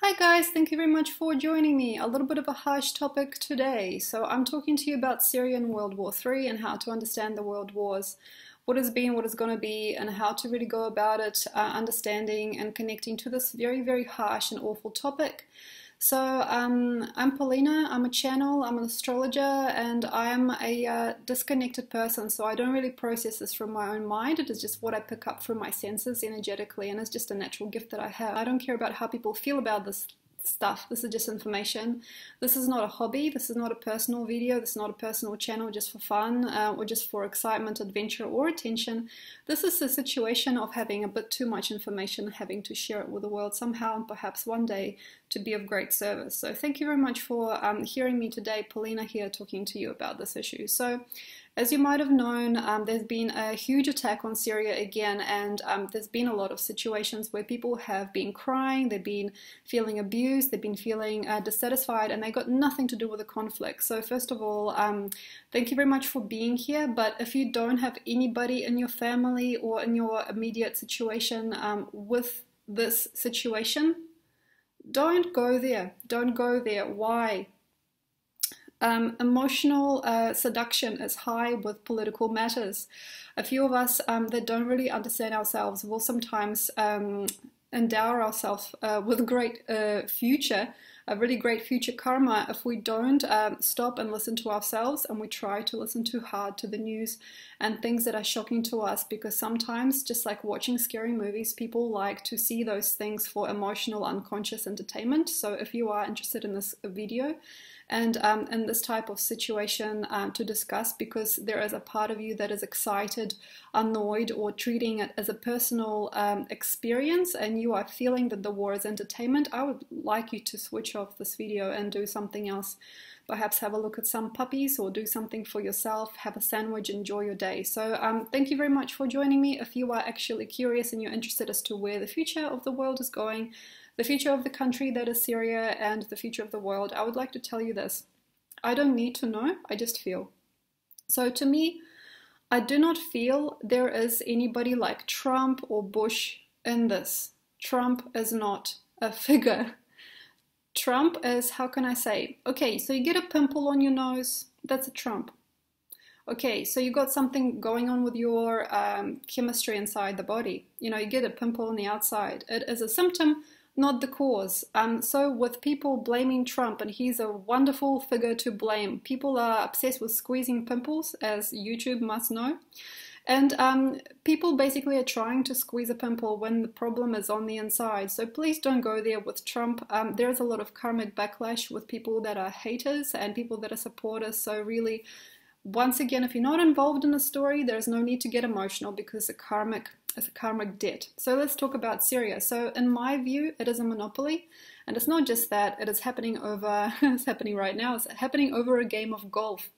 Hi guys, thank you very much for joining me. A little bit of a harsh topic today. So I'm talking to you about Syria and World War III and how to understand the world wars, what has been, what is going to be, and how to really go about it, understanding and connecting to this very, very harsh and awful topic. So I'm Paulina, I'm a channel, I'm an astrologer, and I'm a disconnected person, so I don't really process this from my own mind. It is just what I pick up from my senses energetically, and it's just a natural gift that I have. I don't care about how people feel about this stuff. This is just information. This is not a hobby. This is not a personal video. This is not a personal channel just for fun or just for excitement, adventure, or attention. This is a situation of having a bit too much information, having to share it with the world somehow, and perhaps one day to be of great service. So thank you very much for hearing me today. Paulina here talking to you about this issue. So as you might have known, there's been a huge attack on Syria again, and there's been a lot of situations where people have been crying, they've been feeling abused, they've been feeling dissatisfied, and they got nothing to do with the conflict. So first of all, thank you very much for being here, but if you don't have anybody in your family or in your immediate situation with this situation, don't go there. Don't go there. Why? Emotional seduction is high with political matters. A few of us that don't really understand ourselves will sometimes endow ourselves with great future, a really great future karma, if we don't stop and listen to ourselves, and we try to listen too hard to the news and things that are shocking to us, because sometimes, just like watching scary movies, people like to see those things for emotional, unconscious entertainment. So if you are interested in this video, and in this type of situation to discuss, because there is a part of you that is excited, annoyed, or treating it as a personal experience, and you are feeling that the war is entertainment, I would like you to switch off this video and do something else. Perhaps have a look at some puppies or do something for yourself, have a sandwich, enjoy your day. So thank you very much for joining me. If you are actually curious and you're interested as to where the future of the world is going, the future of the country that is Syria, and the future of the world, I would like to tell you this. I don't need to know, I just feel. So to me, I do not feel there is anybody like Trump or Bush in this. Trump is not a figure. Trump is, how can I say, okay, so you get a pimple on your nose, that's a Trump. Okay, so you got something going on with your chemistry inside the body. You know, you get a pimple on the outside. It is a symptom, not the cause. So with people blaming Trump, and he's a wonderful figure to blame. People are obsessed with squeezing pimples, as YouTube must know. And people basically are trying to squeeze a pimple when the problem is on the inside. So please don't go there with Trump. There's a lot of karmic backlash with people that are haters and people that are supporters. So really, once again, if you're not involved in the story, there's no need to get emotional, because it's a karmic debt. So let's talk about Syria. So in my view, it is a monopoly. And it's not just that, it is happening over, it's happening right now, it's happening over a game of golf.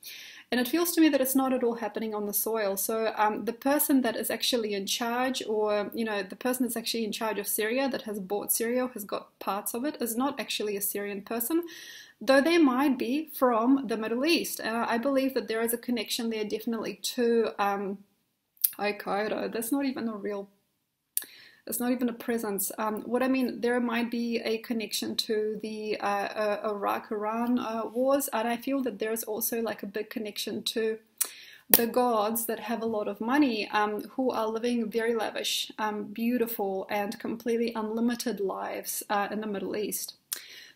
And it feels to me that it's not at all happening on the soil. So the person that is actually in charge, or, you know, the person that's actually in charge of Syria, that has bought Syria, has got parts of it, is not actually a Syrian person, though they might be from the Middle East. I believe that there is a connection there definitely to Al-Qaeda. That's not even a real, it's not even a presence. What I mean, there might be a connection to the Iraq-Iran wars, and I feel that there's also like a big connection to the gods that have a lot of money, who are living very lavish, beautiful, and completely unlimited lives in the Middle East.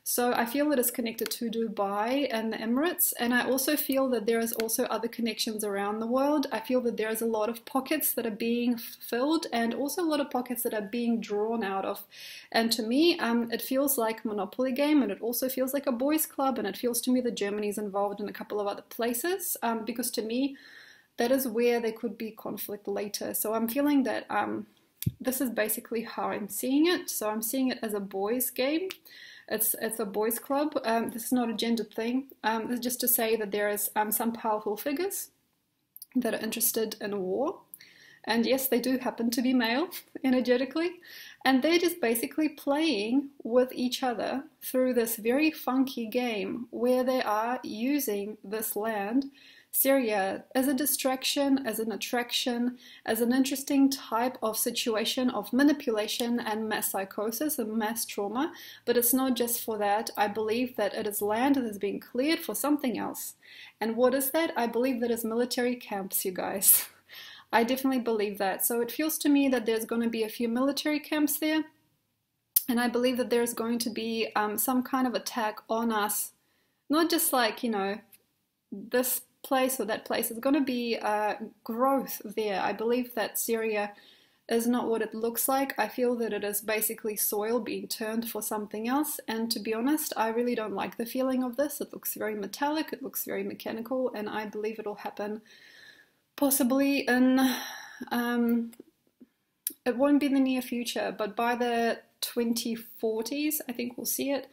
So I feel it is connected to Dubai and the Emirates, and I also feel that there is also other connections around the world. I feel that there's a lot of pockets that are being filled, and also a lot of pockets that are being drawn out of. And to me, it feels like a monopoly game, and it also feels like a boys' club, and it feels to me that Germany is involved in a couple of other places, because to me, that is where there could be conflict later. So I'm feeling that this is basically how I'm seeing it. So I'm seeing it as a boys' game. It's a boys' club. This is not a gendered thing. It's just to say that there is some powerful figures that are interested in war. And yes, they do happen to be male energetically. And they're just basically playing with each other through this very funky game where they are using this land Syria as a distraction, as an attraction, as an interesting type of situation of manipulation and mass psychosis and mass trauma. But it's not just for that. I believe that it is land that is being cleared for something else. And what is that? I believe that is military camps, you guys. I definitely believe that. So it feels to me that there's going to be a few military camps there. And I believe that there's going to be some kind of attack on us. Not just like, you know, this place or that place. Is going to be growth there. I believe that Syria is not what it looks like. I feel that it is basically soil being turned for something else. And to be honest, I really don't like the feeling of this. It looks very metallic. It looks very mechanical. And I believe it'll happen possibly in, it won't be in the near future, but by the 2040s, I think we'll see it.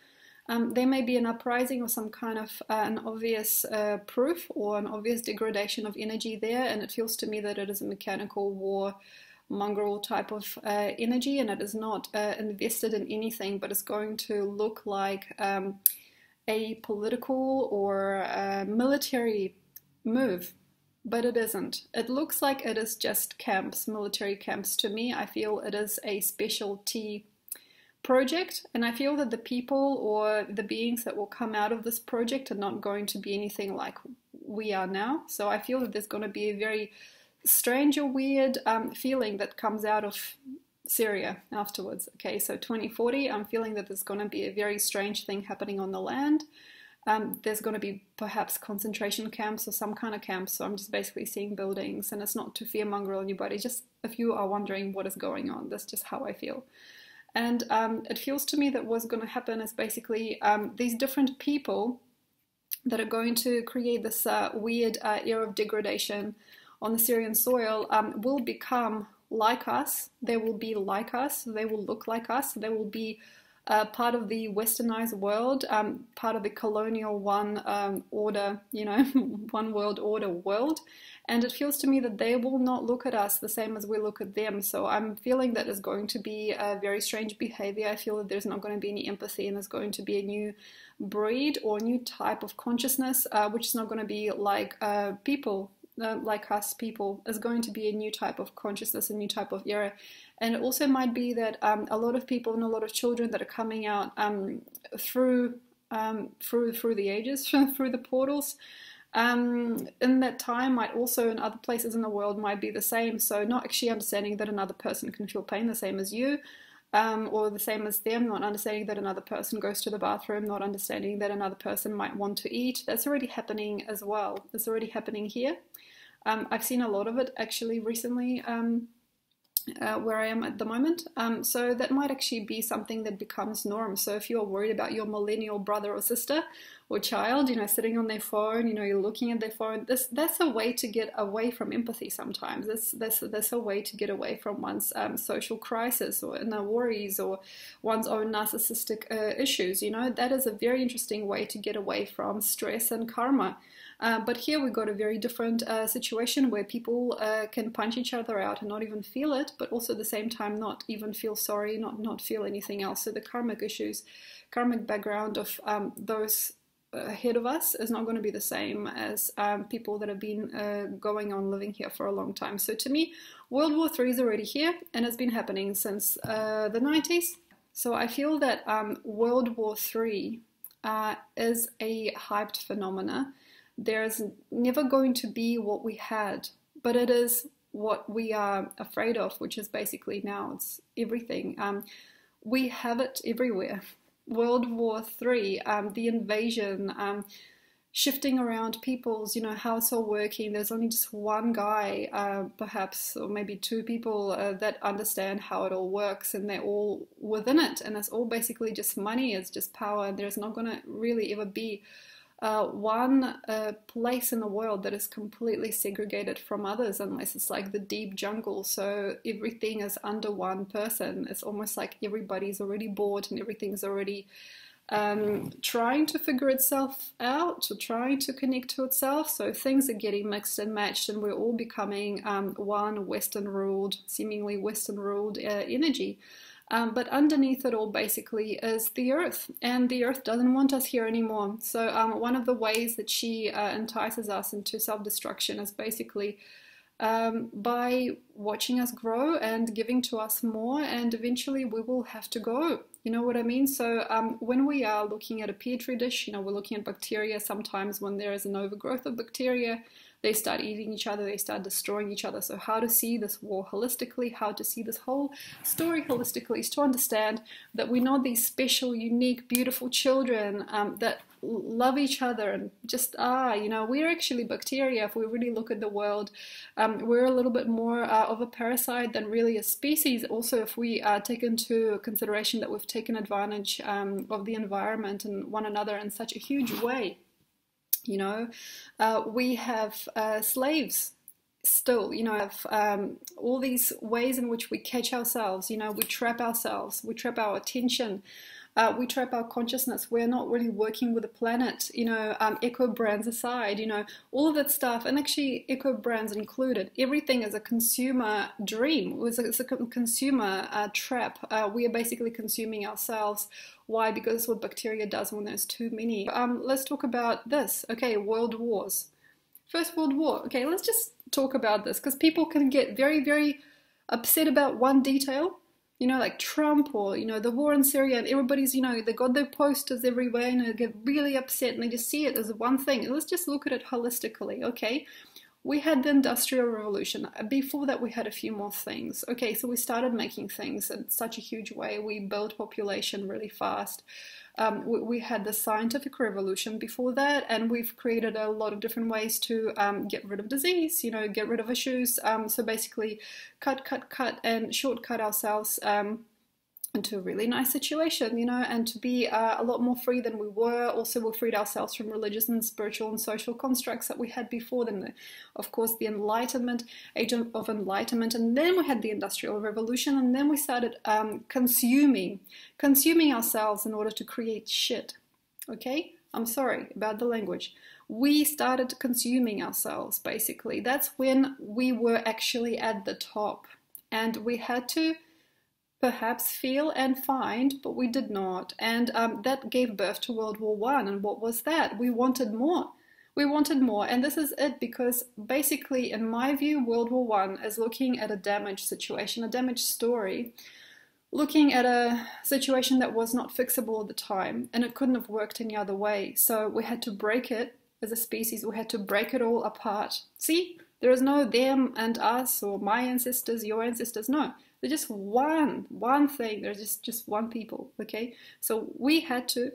There may be an uprising or some kind of an obvious proof or an obvious degradation of energy there, and it feels to me that it is a mechanical war mongrel type of energy, and it is not invested in anything, but it's going to look like a political or military move. But it isn't. It looks like it is just camps, military camps to me. I feel it is a specialty project, and I feel that the people or the beings that will come out of this project are not going to be anything like we are now. So I feel that there's going to be a very strange or weird feeling that comes out of Syria afterwards. Okay, so 2040, I'm feeling that there's going to be a very strange thing happening on the land. There's going to be perhaps concentration camps or some kind of camps. So I'm just basically seeing buildings, and it's not to fearmonger anybody, just if you are wondering what is going on, that's just how I feel. And it feels to me that what's going to happen is basically these different people that are going to create this weird era of degradation on the Syrian soil will become like us. They will be like us. They will look like us. They will be part of the westernized world, part of the colonial one order, you know, one world order world. And it feels to me that they will not look at us the same as we look at them. So I'm feeling that there's going to be a very strange behavior. I feel that there's not going to be any empathy, and there's going to be a new breed or new type of consciousness, which is not going to be like people. Like us people, is going to be a new type of consciousness, a new type of era. And it also might be that a lot of people and a lot of children that are coming out through the ages, through the portals, in that time might also in other places in the world might be the same. So not actually understanding that another person can feel pain the same as you, or the same as them, not understanding that another person goes to the bathroom, not understanding that another person might want to eat. That's already happening as well. It's already happening here. I've seen a lot of it actually recently where I am at the moment. So that might actually be something that becomes norm. So if you're worried about your millennial brother or sister or child, you know, sitting on their phone, you know, you're looking at their phone, that's a way to get away from empathy sometimes. That's a way to get away from one's social crisis or inner worries or one's own narcissistic issues. You know, that is a very interesting way to get away from stress and karma. But here we got a very different situation where people can punch each other out and not even feel it, but also at the same time not even feel sorry, not feel anything else. So the karmic issues, karmic background of those ahead of us is not going to be the same as people that have been going on living here for a long time. So to me, World War III is already here, and it's been happening since the 90s. So I feel that World War III is a hyped phenomena. There's never going to be what we had, but it is what we are afraid of, which is basically now it's everything. We have it everywhere. World War III, the invasion, shifting around people's, you know, how it's all working. There's only just one guy, perhaps, or maybe two people that understand how it all works, and they're all within it. And it's all basically just money, it's just power. There's not going to really ever be one place in the world that is completely segregated from others, unless it's like the deep jungle. So everything is under one person. It's almost like everybody's already bored and everything's already trying to figure itself out or trying to connect to itself. So things are getting mixed and matched, and we're all becoming one Western ruled, seemingly Western ruled energy. But underneath it all basically is the earth, and the earth doesn't want us here anymore. So one of the ways that she entices us into self-destruction is basically by watching us grow and giving to us more, and eventually we will have to go. You know what I mean? So when we are looking at a petri dish, you know, we're looking at bacteria. Sometimes when there is an overgrowth of bacteria, they start eating each other, they start destroying each other. So how to see this war holistically, how to see this whole story holistically, is to understand that we're not these special, unique, beautiful children that love each other and just you know, we're actually bacteria. If we really look at the world, we're a little bit more of a parasite than really a species. Also, if we take into consideration that we've taken advantage of the environment and one another in such a huge way. You know, we have slaves still, you know, have all these ways in which we catch ourselves. You know, we trap ourselves, we trap our attention, we trap our consciousness. We're not really working with the planet, you know, eco brands aside, you know, all of that stuff. And actually eco brands included, everything is a consumer dream. It's a consumer trap. We are basically consuming ourselves. Why? Because it's what bacteria does when there's too many. Let's talk about this. Okay, world wars. First World War. Okay, let's just talk about this, because people can get very, very upset about one detail. You know, like Trump, or, you know, the war in Syria, and everybody's, you know, they got their posters everywhere, and they get really upset, and they just see it as one thing. And let's just look at it holistically, okay? We had the Industrial Revolution. Before that, we had a few more things. Okay, so we started making things in such a huge way. We built population really fast. We had the scientific revolution before that, and we've created a lot of different ways to get rid of disease, you know, get rid of issues. So basically cut, and shortcut ourselves into a really nice situation, you know, and to be a lot more free than we were. Also, we freed ourselves from religious and spiritual and social constructs that we had before. Then, of course, the Enlightenment, age of Enlightenment, and then we had the Industrial Revolution, and then we started consuming ourselves in order to create shit. Okay, I'm sorry about the language. We started consuming ourselves, basically. That's when we were actually at the top, and we had to perhaps feel and find, but we did not. And that gave birth to World War One. And what was that? We wanted more. We wanted more. And this is it, because basically, in my view, World War One is looking at a damaged situation, a damaged story, looking at a situation that was not fixable at the time, and it couldn't have worked any other way. So we had to break it as a species. We had to break it all apart. See, there is no them and us, or my ancestors, your ancestors. No. They're just one thing. They're just one people, okay? So we had to,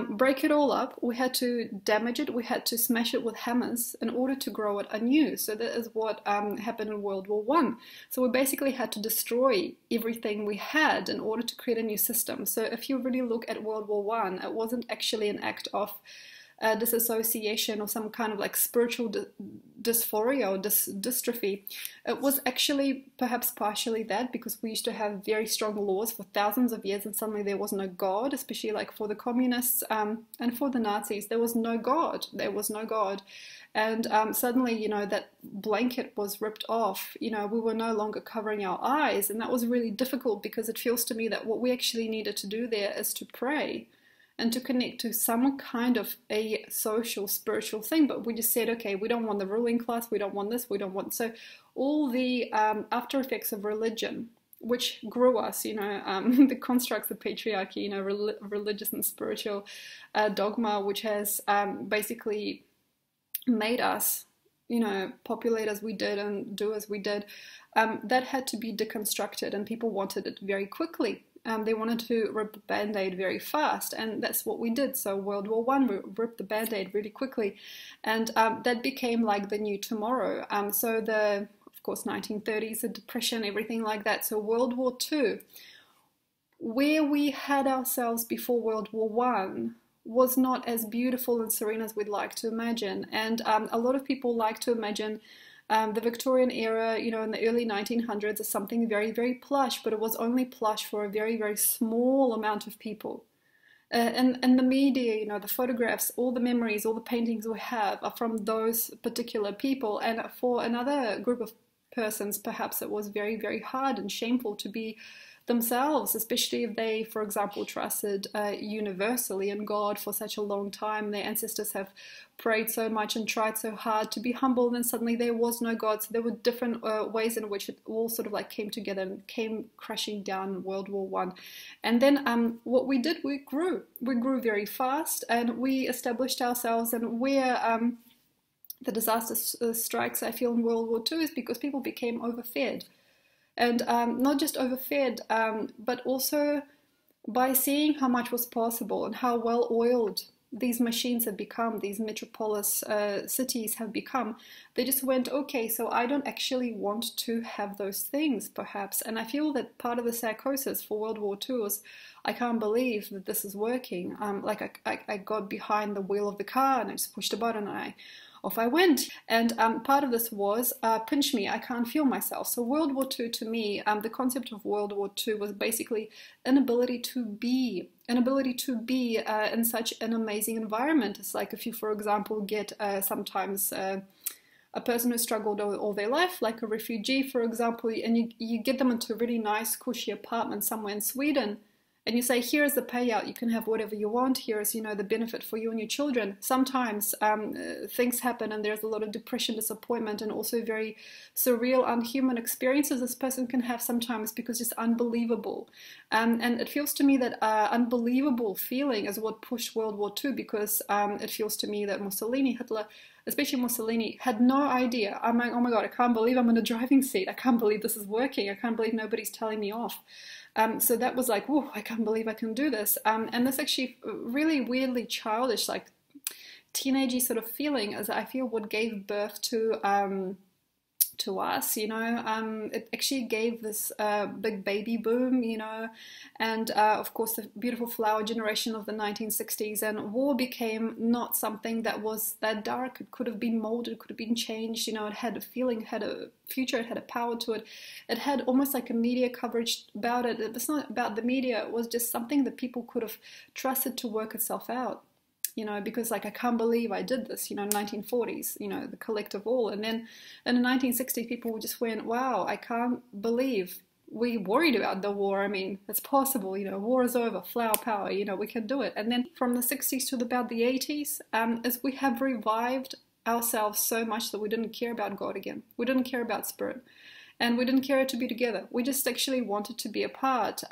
break it all up. We had to damage it. We had to smash it with hammers in order to grow it anew. So that is what happened in World War One. So we basically had to destroy everything we had in order to create a new system. So if you really look at World War One, it wasn't actually an act of disassociation or some kind of like spiritual dysphoria or dystrophy. It was actually perhaps partially that, because we used to have very strong laws for thousands of years, and suddenly there was no God, especially like for the communists and for the Nazis. There was no God. There was no God. And suddenly, you know, that blanket was ripped off. You know, we were no longer covering our eyes, and that was really difficult, because it feels to me that what we actually needed to do there is to pray and to connect to some kind of a social, spiritual thing. But we just said, okay, we don't want the ruling class, we don't want this, we don't want... So all the after effects of religion, which grew us, you know, the constructs of patriarchy, you know, religious and spiritual dogma, which has basically made us, you know, populate as we did and do as we did, that had to be deconstructed, and people wanted it very quickly. They wanted to rip the Band-Aid very fast, and that's what we did. So World War One, we ripped the Band-Aid really quickly, and that became like the new tomorrow. So the, of course, 1930s, the Depression, everything like that. So World War Two, where we had ourselves before World War One, was not as beautiful and serene as we'd like to imagine. And a lot of people like to imagine the Victorian era, you know, in the early 1900s, is something very, very plush, but it was only plush for a very, very small amount of people. And the media, you know, the photographs, all the memories, all the paintings we have are from those particular people. And for another group of persons, perhaps it was very, very hard and shameful to be themselves, especially if they, for example, trusted universally in God for such a long time. Their ancestors have prayed so much and tried so hard to be humble, and then suddenly there was no God. So there were different ways in which it all sort of like came together and came crashing down in World War One. And then what we did, we grew very fast, and we established ourselves. And where the disaster strikes, I feel, in World War Two is because people became overfed. And not just overfed, but also by seeing how much was possible and how well oiled these machines have become, these metropolis cities have become, they just went, okay, so I don't actually want to have those things, perhaps. And I feel that part of the psychosis for World War II was, I can't believe that this is working. Like I got behind the wheel of the car and I just pushed a button and off I went. And part of this was, pinch me, I can't feel myself. So World War II, to me, the concept of World War II was basically inability to be in such an amazing environment. It's like if you, for example, get sometimes a person who struggled all their life, like a refugee, for example, and you get them into a really nice, cushy apartment somewhere in Sweden, and you say, here's the payout, you can have whatever you want, here's, you know, the benefit for you and your children. Sometimes things happen and there's a lot of depression, disappointment, and also very surreal, unhuman experiences this person can have sometimes because it's unbelievable. And it feels to me that unbelievable feeling is what pushed World War II, because it feels to me that Mussolini, Hitler, especially Mussolini, had no idea. I'm like, oh my God, I can't believe I'm in a driving seat. I can't believe this is working. I can't believe nobody's telling me off. So that was like, whoa, I can't believe I can do this. And this actually really weirdly childish, like teenagey sort of feeling, as I feel what gave birth to us, you know. It actually gave this big baby boom, you know, and of course the beautiful flower generation of the 1960s, and war became not something that was that dark. It could have been molded, it could have been changed, you know. It had a feeling, it had a future, it had a power to it. It had almost like a media coverage about it. It was not about the media, it was just something that people could have trusted to work itself out. You know, because like, I can't believe I did this, you know, 1940s, you know, the collective all. And then in the 1960s, people just went, wow, I can't believe we worried about the war. I mean, it's possible, you know, war is over, flower power, you know, we can do it. And then from the 60s to about the 80s, as we have revived ourselves so much that we didn't care about God again. We didn't care about spirit. And we didn't care to be together. We just actually wanted to be apart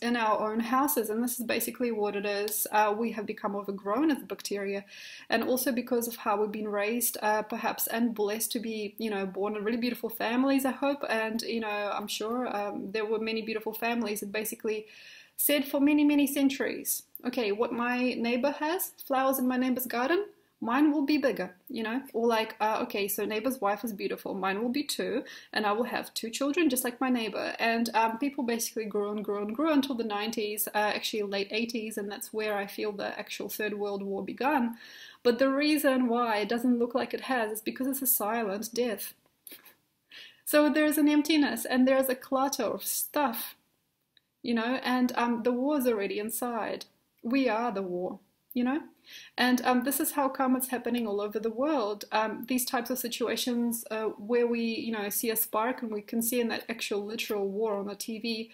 in our own houses. And this is basically what it is. We have become overgrown as bacteria. And also because of how we've been raised, perhaps, and blessed to be, you know, born in really beautiful families, I hope. And, you know, I'm sure there were many beautiful families that basically said for many, many centuries, okay, what my neighbor has, flowers in my neighbor's garden, mine will be bigger, you know, or like, okay, so neighbor's wife is beautiful, mine will be two, and I will have two children just like my neighbor. And people basically grew and grew and grew until the 90s, actually late 80s, and that's where I feel the actual Third World War began. But the reason why it doesn't look like it has is because it's a silent death. So there's an emptiness and there's a clutter of stuff, you know, and the war's already inside. We are the war, you know. And this is how come it's happening all over the world. These types of situations where we, you know, see a spark and we can see in that actual literal war on the TV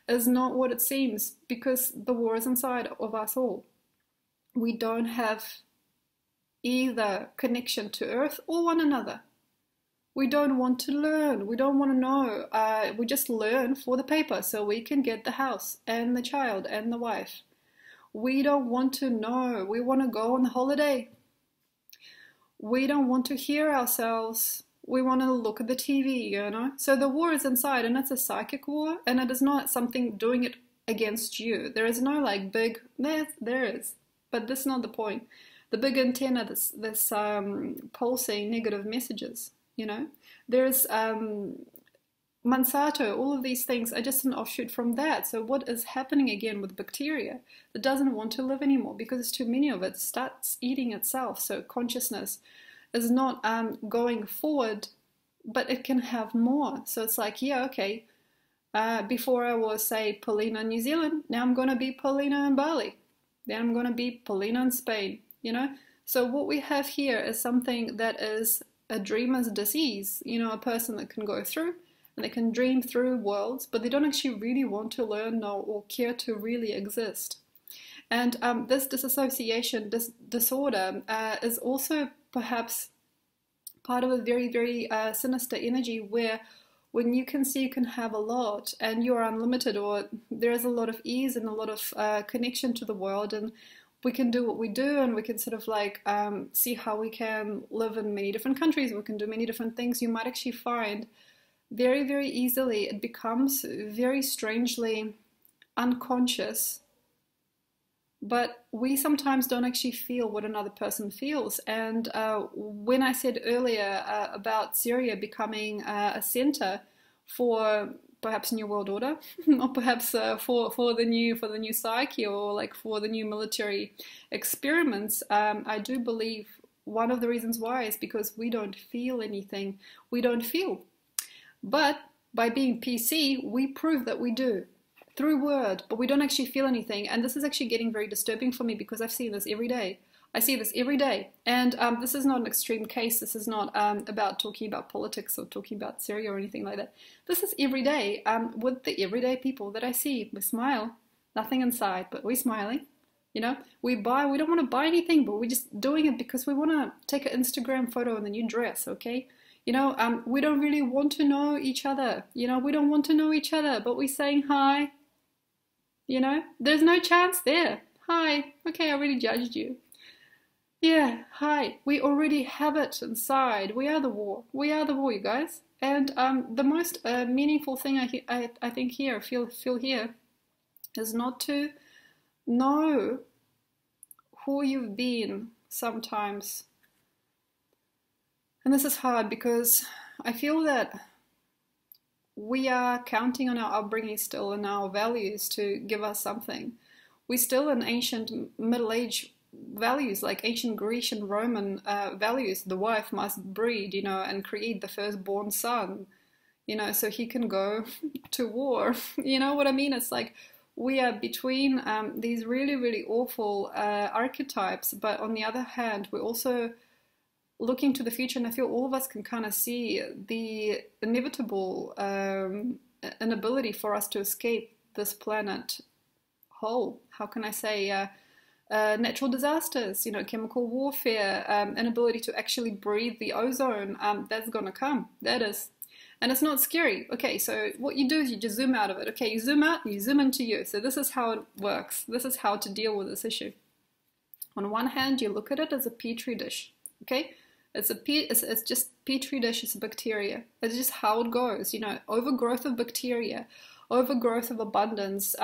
is not what it seems, because the war is inside of us all. We don't have either connection to earth or one another. We don't want to learn. We don't want to know. We just learn for the paper so we can get the house and the child and the wife. We don't want to know. We want to go on the holiday. We don't want to hear ourselves. We want to look at the TV, you know. So the war is inside, and it's a psychic war, and it is not something doing it against you. There is no like big, there is, but that's not the point. The big antenna, this pulsing negative messages, you know. There's Monsanto, all of these things are just an offshoot from that. So what is happening again with bacteria that doesn't want to live anymore because it's too many of it, starts eating itself. So consciousness is not going forward, but it can have more. So it's like, yeah, okay, before I was, say, Paulina in New Zealand, now I'm going to be Paulina in Bali. Then I'm going to be Paulina in Spain, you know. So what we have here is something that is a dreamer's disease, you know, a person that can go through and they can dream through worlds, but they don't actually really want to learn, know, or care to really exist. And this disassociation, this disorder, is also perhaps part of a very, very sinister energy where when you can see you can have a lot and you are unlimited, or there is a lot of ease and a lot of connection to the world, and we can do what we do, and we can sort of like see how we can live in many different countries, we can do many different things, you might actually find very, very easily it becomes very strangely unconscious. But we sometimes don't actually feel what another person feels. And when I said earlier about Syria becoming a center for perhaps New World Order, or perhaps for the new psyche, or like for the new military experiments, I do believe one of the reasons why is because we don't feel anything. We don't feel. But by being PC, we prove that we do. Through word, but we don't actually feel anything. And this is actually getting very disturbing for me because I've seen this every day. I see this every day. And this is not an extreme case. This is not about talking about politics or talking about Syria or anything like that. This is every day with the everyday people that I see. We smile, nothing inside, but we're smiling. You know, we don't want to buy anything, but we're just doing it because we want to take an Instagram photo in the new dress, okay? You know, we don't really want to know each other. You know, we don't want to know each other, but we're saying hi. You know, there's no chance there. Hi. Okay, I already judged you. Yeah, hi. We already have it inside. We are the war. We are the war, you guys. And the most meaningful thing I think here, feel here, is not to know who you've been sometimes. And this is hard because I feel that we are counting on our upbringing still and our values to give us something. We're still in ancient Middle Age values, like ancient Greek and Roman values. The wife must breed, you know, and create the firstborn son, you know, so he can go to war. You know what I mean? It's like we are between these really, really awful archetypes, but on the other hand, we're also looking to the future, and I feel all of us can kind of see the inevitable inability for us to escape this planet whole. How can I say natural disasters, you know, chemical warfare, inability to actually breathe the ozone, that's going to come. That is. And it's not scary. Okay, so what you do is you just zoom out of it. Okay, you zoom out and you zoom into you. So this is how it works. This is how to deal with this issue. On one hand, you look at it as a petri dish. Okay? It's just petri dish, it's bacteria. It's just how it goes, you know, overgrowth of bacteria, overgrowth of abundance,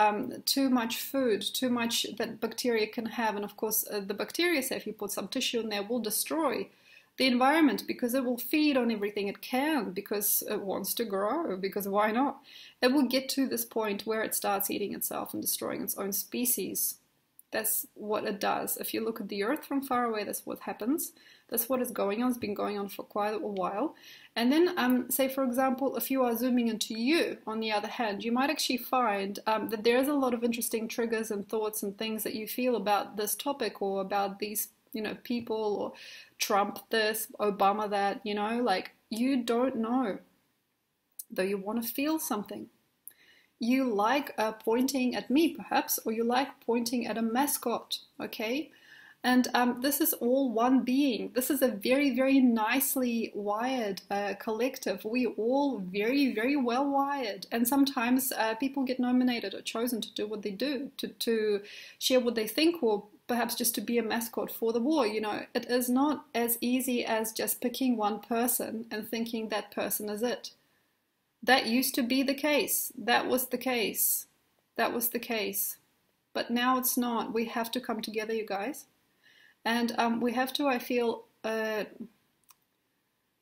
too much food, too much that bacteria can have. And of course, the bacteria, say if you put some tissue in there, will destroy the environment because it will feed on everything it can because it wants to grow, because why not? It will get to this point where it starts eating itself and destroying its own species. That's what it does. If you look at the earth from far away, that's what happens. That's what is going on. It's been going on for quite a while. And then, say, for example, if you are zooming into you, on the other hand, you might actually find that there is a lot of interesting triggers and thoughts and things that you feel about this topic or about these, you know, people, or Trump this, Obama that, you know, like you don't know, though you want to feel something. You like pointing at me, perhaps, or you like pointing at a mascot, okay? And this is all one being. This is a very, very nicely wired collective. We all very, very well wired. And sometimes people get nominated or chosen to do what they do, to share what they think, or perhaps just to be a mascot for the war. You know, it is not as easy as just picking one person and thinking that person is it. That used to be the case. That was the case. That was the case. But now it's not. We have to come together, you guys. And we have to, I feel,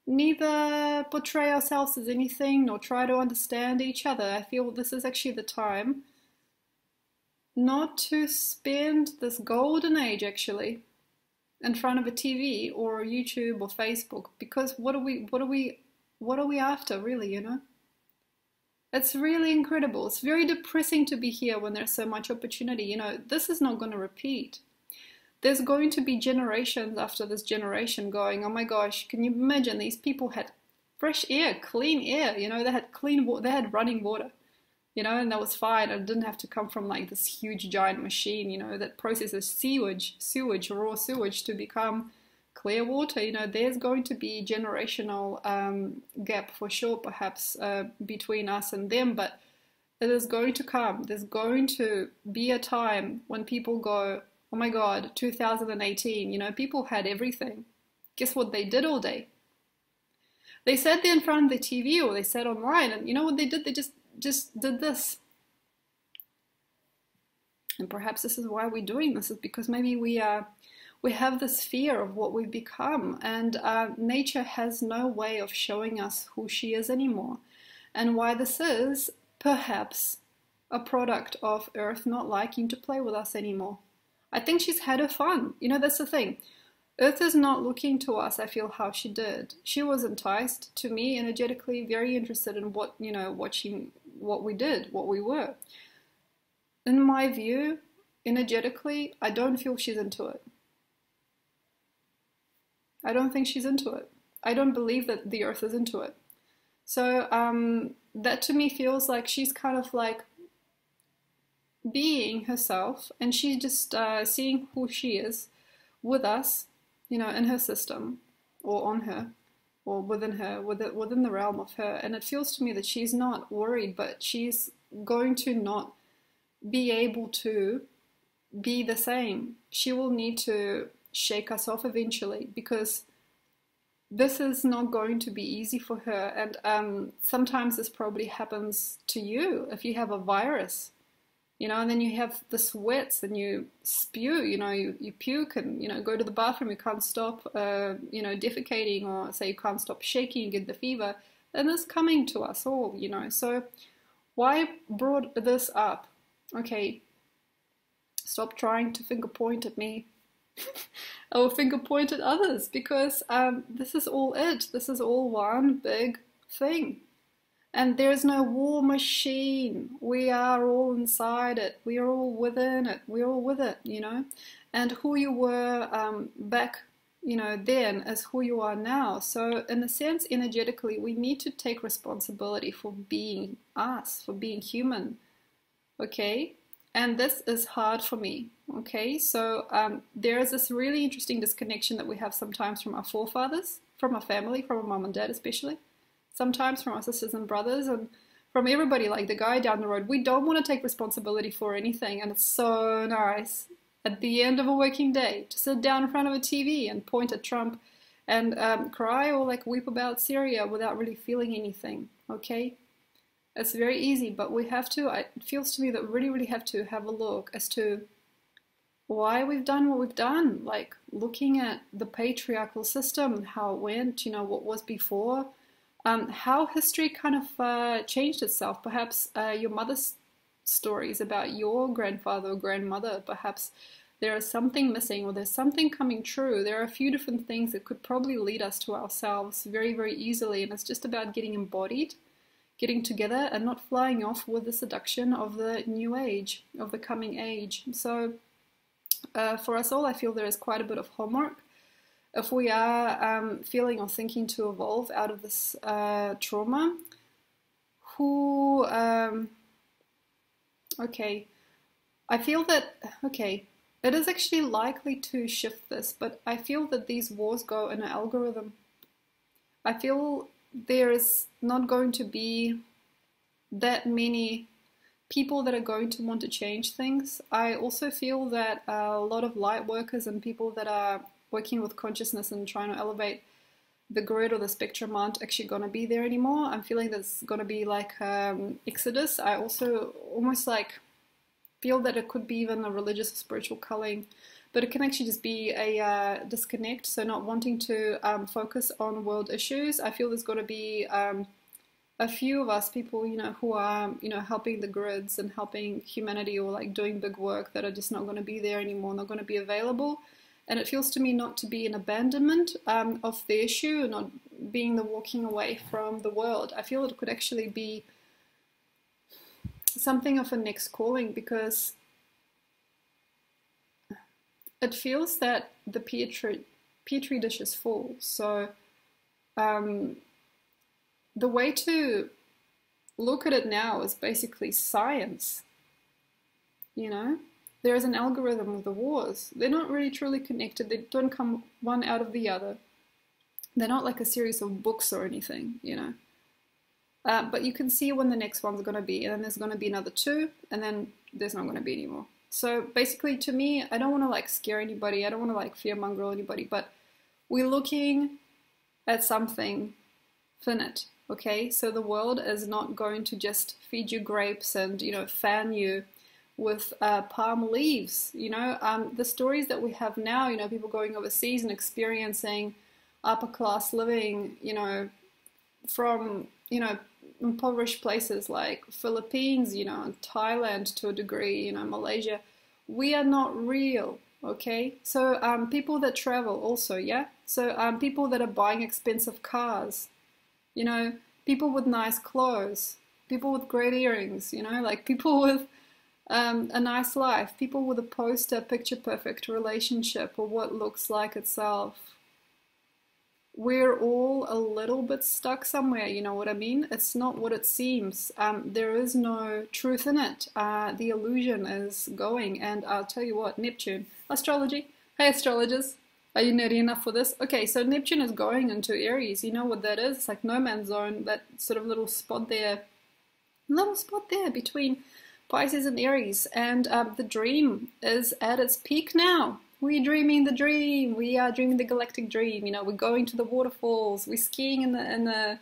neither portray ourselves as anything nor try to understand each other. I feel this is actually the time not to spend this golden age, actually, in front of a TV or YouTube or Facebook. Because what are we after, really, you know? It's really incredible. It's very depressing to be here when there's so much opportunity. You know, this is not going to repeat. there's going to be generations after this generation going, oh my gosh, can you imagine these people had fresh air, clean air, you know, they had clean water, they had running water, you know, and that was fine. It didn't have to come from like this huge giant machine, you know, that processes raw sewage to become clear water. You know, there's going to be generational gap for sure, perhaps between us and them, but it is going to come. There's going to be a time when people go, oh my God, 2018, you know, people had everything. Guess what they did all day? They sat there in front of the TV or they sat online, and you know what they did? They just did this. And perhaps this is why we're doing this, is because maybe we have this fear of what we've become, and nature has no way of showing us who she is anymore. And why this is perhaps a product of Earth not liking to play with us anymore. I think she's had her fun. You know, that's the thing. Earth is not looking to us, I feel, how she did. She was enticed, to me, energetically, very interested in what, you know, what we did, what we were. In my view, energetically, I don't feel she's into it. I don't think she's into it. I don't believe that the Earth is into it. So that to me feels like she's kind of like being herself, and she's just seeing who she is with us, you know, in her system, or on her, or within her, within the realm of her. And it feels to me that she's not worried, but she's going to not be able to be the same. She will need to shake us off eventually, because this is not going to be easy for her. And sometimes this probably happens to you if you have a virus, you know, and then you have the sweats and you spew, you know, you puke and, you know, go to the bathroom, you can't stop, you know, defecating, or say you can't stop shaking, you get the fever, and it's coming to us all, you know. So why brought this up? Okay, stop trying to finger point at me or finger point at others, because this is all it. This is all one big thing. And there's no war machine. We are all inside it. We are all within it. We're all with it, you know. And who you were back, you know, then is who you are now. So in a sense, energetically, we need to take responsibility for being us, for being human, okay? And this is hard for me, okay? So there is this really interesting disconnection that we have sometimes from our forefathers, from our family, from our mom and dad especially, sometimes from our sisters and brothers, and from everybody, like the guy down the road. We don't want to take responsibility for anything, and it's so nice at the end of a working day to sit down in front of a TV and point at Trump and cry or like weep about Syria without really feeling anything, okay? It's very easy, but we have to, it feels to me that we really have to have a look as to why we've done what we've done, like looking at the patriarchal system, how it went, you know, what was before, how history kind of changed itself. Perhaps your mother's stories about your grandfather or grandmother, perhaps there is something missing, or there's something coming true. There are a few different things that could probably lead us to ourselves very, very easily, and it's just about getting embodied, getting together, and not flying off with the seduction of the new age, of the coming age. So for us all, I feel there is quite a bit of homework. If we are feeling or thinking to evolve out of this trauma, okay, I feel that, okay, it is actually likely to shift this, but I feel that these wars go in an algorithm. I feel there is not going to be that many people that are going to want to change things. I also feel that a lot of light workers and people that are working with consciousness and trying to elevate the grid or the spectrum aren't actually going to be there anymore. I'm feeling there's going to be like exodus. I also almost like feel that it could be even a religious or spiritual culling, but it can actually just be a disconnect, so not wanting to focus on world issues. I feel there's going to be a few of us people, you know, who are, you know, helping the grids and helping humanity, or like doing big work, that are just not going to be there anymore, not going to be available. And it feels to me not to be an abandonment of the issue, not being the walking away from the world. I feel it could actually be something of a next calling, because it feels that the petri dish is full. So um, the way to look at it now is basically science. You know, there is an algorithm of the wars. They're not really truly connected. They don't come one out of the other. They're not like a series of books or anything, you know. But you can see when the next one's going to be, and then there's going to be another two, and then there's not going to be any more. So basically, to me, I don't want to like scare anybody. I don't want to like fearmonger anybody, but we're looking at something finite, okay? So the world is not going to just feed you grapes and, you know, fan you with palm leaves, you know. The stories that we have now, you know, people going overseas and experiencing upper class living, you know, from, you know, impoverished places like Philippines, you know, and Thailand to a degree, you know, Malaysia. We are not real, okay? So people that travel also, yeah? So people that are buying expensive cars, you know, people with nice clothes, people with great earrings, you know, like people with a nice life, people with a poster picture perfect relationship or what looks like itself. We're all a little bit stuck somewhere, you know what I mean? It's not what it seems. There is no truth in it. The illusion is going, and I'll tell you what, Neptune, astrology. Hey astrologers, are you nerdy enough for this? Okay, so Neptune is going into Aries. You know what that is? It's like no man's zone, that sort of little spot there between Pisces and Aries, and the dream is at its peak now. We're dreaming the dream. We are dreaming the galactic dream. You know, we're going to the waterfalls. We're skiing in the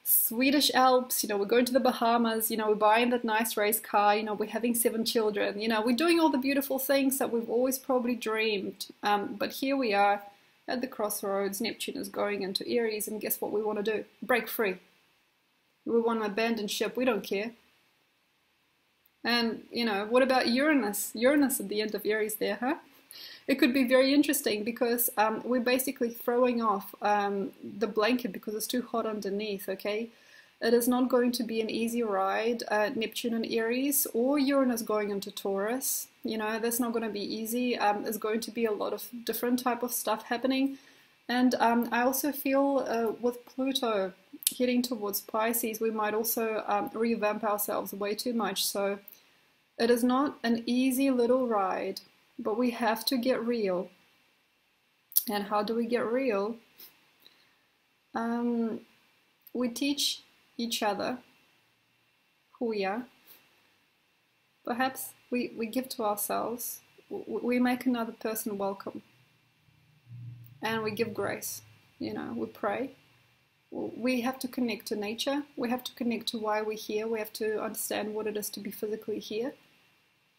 Swedish Alps. You know, we're going to the Bahamas. You know, we're buying that nice race car. You know, we're having 7 children. You know, we're doing all the beautiful things that we've always probably dreamed. But here we are at the crossroads. Neptune is going into Aries, and guess what we want to do? Break free. We want to abandon ship. We don't care. And, you know, what about Uranus? Uranus at the end of Aries there, huh? It could be very interesting because we're basically throwing off the blanket because it's too hot underneath, okay? It is not going to be an easy ride, Neptune and Aries, or Uranus going into Taurus. You know, that's not going to be easy. There's going to be a lot of different type of stuff happening. And I also feel with Pluto heading towards Pisces, we might also revamp ourselves way too much. So it is not an easy little ride. But we have to get real. And how do we get real? We teach each other who we are. Perhaps we give to ourselves. We make another person welcome. And we give grace. You know, we pray. We have to connect to nature. We have to connect to why we're here. We have to understand what it is to be physically here.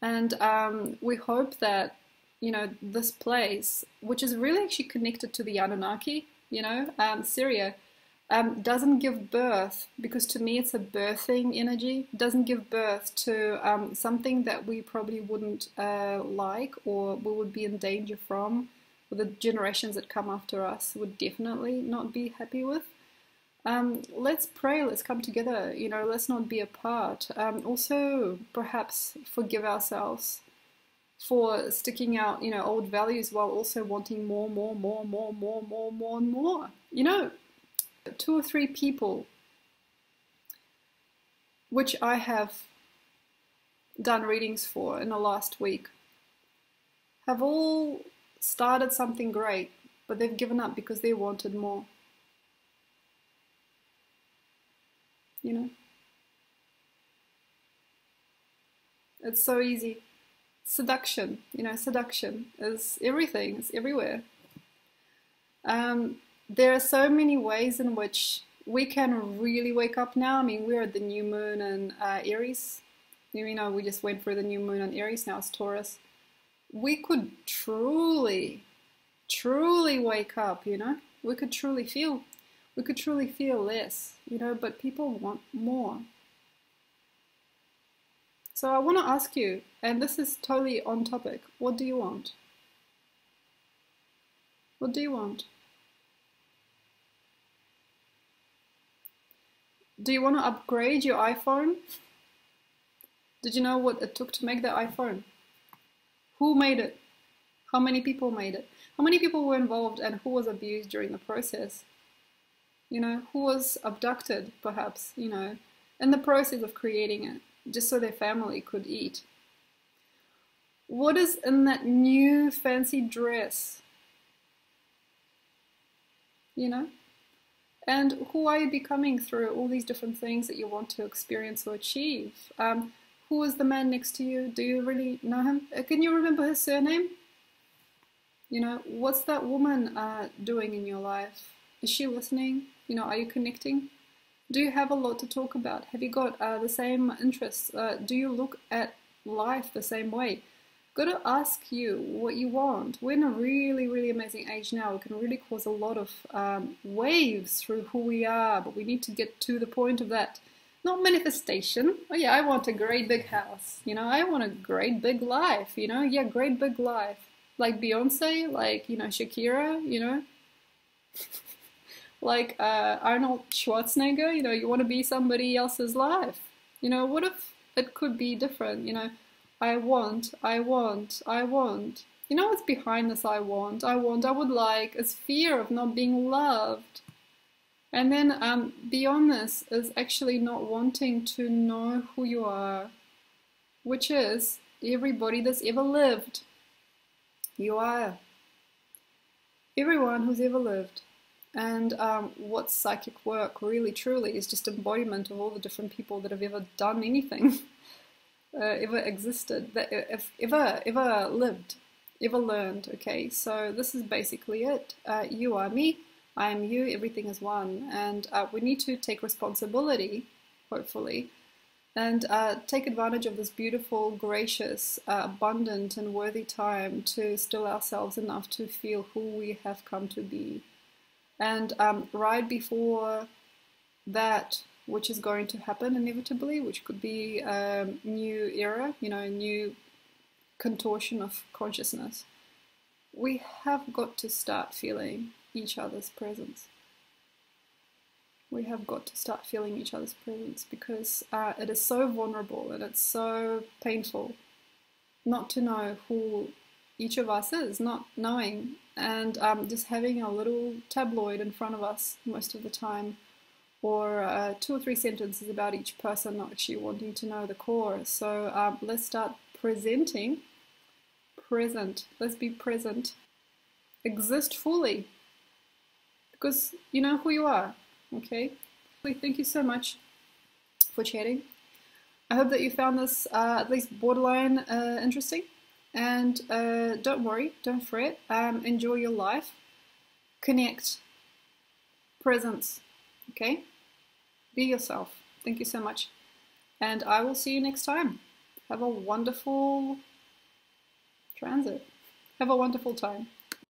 And we hope that, you know, this place, which is really actually connected to the Anunnaki, you know, Syria, doesn't give birth, because to me it's a birthing energy, doesn't give birth to something that we probably wouldn't like, or we would be in danger from, or the generations that come after us would definitely not be happy with. Let's pray, let's come together, you know, let's not be apart. Also, perhaps forgive ourselves for sticking out, you know, old values while also wanting more, and more. You know, 2 or 3 people which I have done readings for in the last week have all started something great, but they've given up because they wanted more. You know, it's so easy. Seduction, you know, seduction is everything, it's everywhere. There are so many ways in which we can really wake up now. I mean, we're at the new moon in Aries. You know, we just went through the new moon in Aries, now it's Taurus. We could truly wake up, you know. We could truly feel less, you know, but people want more. So I want to ask you, and this is totally on topic, what do you want? What do you want? Do you want to upgrade your iPhone? Did you know what it took to make the iPhone? Who made it? How many people made it? How many people were involved, and who was abused during the process? You know, who was abducted, perhaps, you know, in the process of creating it, just so their family could eat. What is in that new fancy dress? You know? And who are you becoming through all these different things that you want to experience or achieve? Who is the man next to you? Do you really know him? Can you remember his surname? You know, what's that woman doing in your life? Is she listening? You know, are you connecting? Do you have a lot to talk about? Have you got the same interests? Do you look at life the same way? Got to ask you what you want. We're in a really, really amazing age now. We can really cause a lot of waves through who we are, but we need to get to the point of that. Not manifestation. Oh yeah, I want a great big house. You know, I want a great big life. You know, yeah, great big life. Like Beyonce, like, you know, Shakira, you know. Like Arnold Schwarzenegger, you know, you want to be somebody else's life. You know, what if it could be different? You know, I want. You know what's behind this I would like is fear of not being loved. And then beyond this is actually not wanting to know who you are, which is everybody that's ever lived. You are. Everyone who's ever lived. And what's psychic work really truly is just embodiment of all the different people that have ever done anything, ever existed, that ever lived, ever learned. Okay, so this is basically it. You are me, I am you, everything is one. And we need to take responsibility, hopefully, and take advantage of this beautiful, gracious, abundant and worthy time to still ourselves enough to feel who we have come to be. And right before that, which is going to happen inevitably, which could be a new era, you know, a new contortion of consciousness, we have got to start feeling each other's presence. We have got to start feeling each other's presence because it is so vulnerable and it's so painful not to know who each of us is, not knowing, and just having a little tabloid in front of us most of the time, or 2 or 3 sentences about each person, not actually wanting to know the core. So let's start presenting. Present. Let's be present. Exist fully. Because you know who you are. Okay? Thank you so much for chatting. I hope that you found this at least borderline interesting. And don't worry, don't fret, enjoy your life, connect, presence, okay? Be yourself. Thank you so much. And I will see you next time. Have a wonderful transit. Have a wonderful time.